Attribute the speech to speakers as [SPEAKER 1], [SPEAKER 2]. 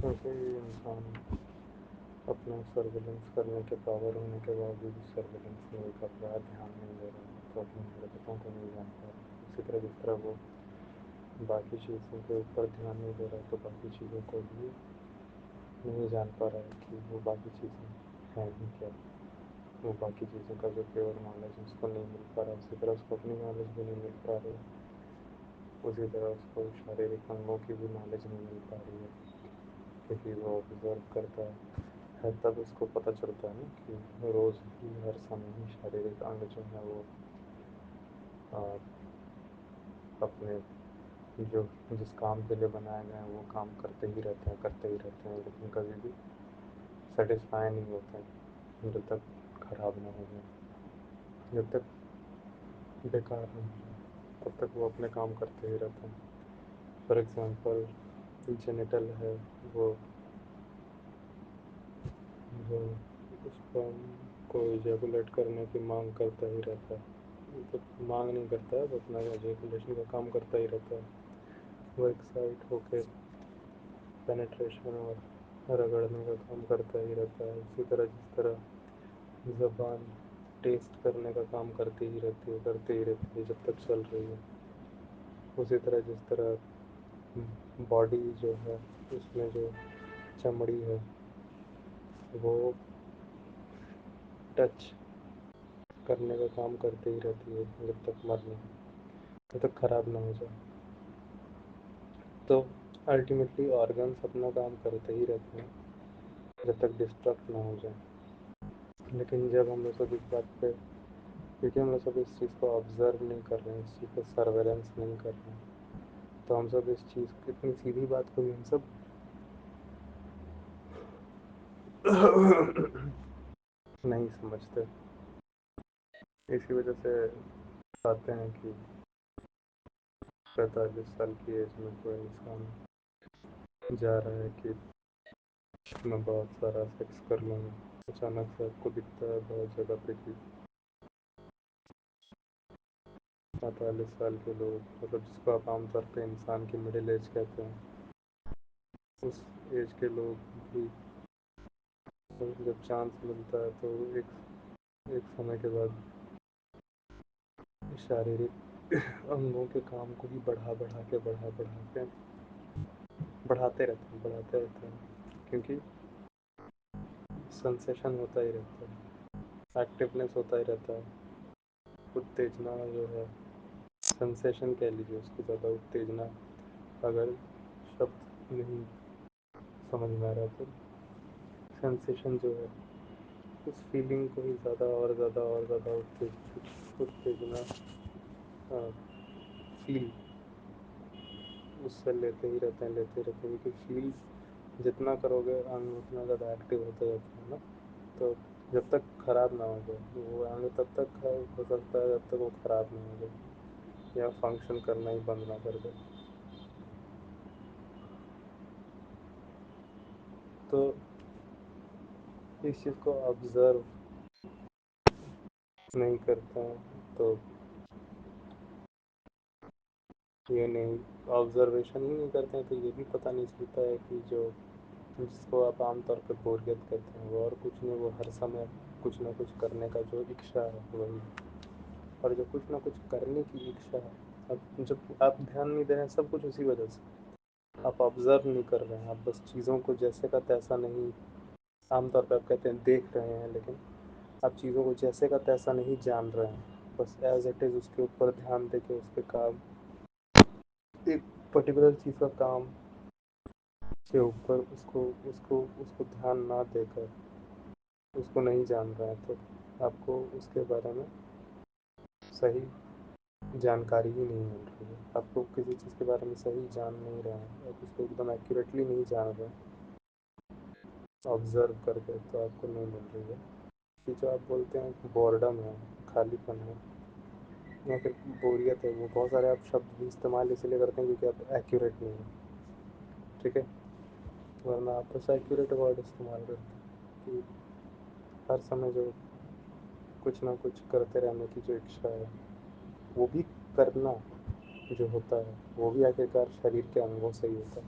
[SPEAKER 1] ویسے ہی انسان اپنا سرویلنس کرنے کے پاور ہونے کے باوجود بھی سرویلنس نہیں کر رہا ہے، دھیان نہیں دے رہا ہے، تو اپنی حرکتوں کو نہیں جان پا رہا. اسی طرح جس طرح وہ باقی چیزوں کے اوپر دھیان نہیں دے رہا تو باقی چیزوں کو بھی نہیں جان پا رہا ہے کہ وہ باقی چیزیں ہیں بھی کیا. وہ باقی چیزوں کا جو پیور نالج ہے اس کو نہیں مل پا رہا، اسی طرح اس کو اپنی نالج بھی نہیں مل پا رہی. اسی طرح اس کو شاریرک انگوں کی بھی نالج نہیں مل پا رہی ہے، کیونکہ وہ آبزرو کرتا ہے تب اس کو پتہ چلتا ہے نا کہ روز ہی ہر سمے ہی شاریرک انگ جو ہے وہ اپنے جو جس کام کے لیے بنائے گئے ہیں وہ کام کرتے ہی رہتے ہیں کرتے ہی رہتے ہیں، لیکن کبھی بھی سیٹسفائی نہیں ہوتا ہے جب تک خراب نہ ہو جائے، جب تک بیکار نہیں ہو جائے تب تک وہ اپنے کام کرتے ہی رہتے ہیں. فار ایگزامپل جینیٹل ہے، وہ جو اس کو ایجیکولیٹ کرنے کی مانگ کرتا ہی رہتا ہے، مانگ نہیں کرتا ہے، وہ اپنا ایجیکولیشن کا کام کرتا ہی رہتا ہے. وہ ایکسائٹ ہو کے پینیٹریشن اور رگڑنے کا کام کرتا ہی رہتا ہے. اسی طرح جس طرح زبان ٹیسٹ کرنے کا کام کرتی ہی رہتی ہے کرتے ہی رہتی ہے جب تک چل رہی ہے. اسی طرح جس طرح باڈی جو ہے اس میں جو چمڑی ہے وہ ٹچ کرنے کا کام کرتے ہی رہتی ہے جب تک مرنے جب تک خراب نہ ہو جائے. تو الٹیمیٹلی آرگنس اپنا کام کرتے ہی رہتے ہیں جب تک ڈسٹرکٹ نہ ہو جائے. لیکن جب ہم لوگ سب اس بات پہ، کیونکہ ہم لوگ سب اس چیز کو آبزرو نہیں کر رہے ہیں، اس چیز پہ سرویلنس نہیں کر رہے ہیں، تو ہم سب اس چیز کی اتنی سیدھی بات کو بھی ہم سب نہیں سمجھتے. اسی وجہ سے آتے ہیں کہ 45 سال کی ایج میں کوئی انسان جا رہا ہے کہ میں بہت سارا سیکس کر لوں گا. اچانک سے آپ کو دکھتا ہے بہت جگہ پہ کہ 45 سال کے لوگ، مطلب جس کو آپ عام طور پہ انسان کی مڈل ایج کہتے ہیں، اس ایج کے لوگ بھی جب چانس ملتا ہے تو ایک سمے کے بعد شاریرک انگوں کے کام کو بھی بڑھاتے رہتے ہیں کیونکہ سنسیشن ہوتا ہی رہتا ہے، ایکٹیونیس ہوتا ہی رہتا ہے. اتےجنا جو ہے، سنسیشن کہہ لیجیے اس کی، زیادہ اتےجنا اگر شبد نہیں سمجھ میں آ رہا تو سینسیشن جو ہے اس فیلنگ کو ہی زیادہ اور زیادہ اور زیادہ اتےجنا فیل اس سے لیتے ہی رہتے ہیں کیونکہ فیل جتنا کرو گے انگ اتنا زیادہ ایکٹیو ہوتے جاتا ہے نا. تو جب تک خراب نہ ہو جائے وہ انگ تب تک ہو سکتا ہے جب تک وہ خراب نہیں ہو جائے یا فنکشن کرنا ہی بند نہ کر دے. تو اس چیز کو آبزرو نہیں کرتے ہیں تو یہ نہیں آبزرویشن ہی نہیں کرتے ہیں تو یہ بھی پتہ نہیں چلتا ہے کہ جو جس کو آپ عام طور پہ بوریت کہتے ہیں وہ اور کچھ نہیں، وہ ہر سمے کچھ نہ کچھ کرنے کا جو اکشا ہے وہی، اور جو کچھ نہ کچھ کرنے کی اکشا ہے اب جب آپ دھیان نہیں دے رہے ہیں سب کچھ اسی وجہ سے آپ آبزرو نہیں کر رہے ہیں. آپ بس چیزوں کو جیسے کا تیسا نہیں، عام طور پہ آپ کہتے ہیں دیکھ رہے ہیں، لیکن آپ چیزوں کو جیسے کا تیسا نہیں جان رہے ہیں، بس ایز اٹ از اس کے اوپر دھیان دے کے اس پہ کام، ایک پرٹیکولر چیز کا کام کے اوپر اس کو دھیان نہ دے کر اس کو نہیں جان رہا ہے تو آپ کو اس کے بارے میں صحیح جانکاری ہی نہیں مل رہی ہے. آپ کو کسی چیز کے بارے میں صحیح جان نہیں رہے ہیں، آپ اس کو ایک دم ایکوریٹلی نہیں جان رہے ہیں آبزرو کر کے، تو آپ کو نہیں مل رہی ہے. کہ جو آپ بولتے ہیں بورڈم ہے، خالی پن ہے یا پھر بوریت ہے، وہ بہت سارے آپ شبد بھی استعمال اسی لیے کرتے ہیں کیونکہ آپ ایکوریٹ نہیں ہیں. ٹھیک ہے، ورنہ آپ بس ایکوریٹ ورڈ استعمال کرتے ہیں کہ ہر سمے جو کچھ نہ کچھ کرتے رہنے کی جو اکشا ہے وہ بھی کرنا جو ہوتا ہے وہ بھی آخرکار شریر کے انگوں سے ہی ہوتا ہے.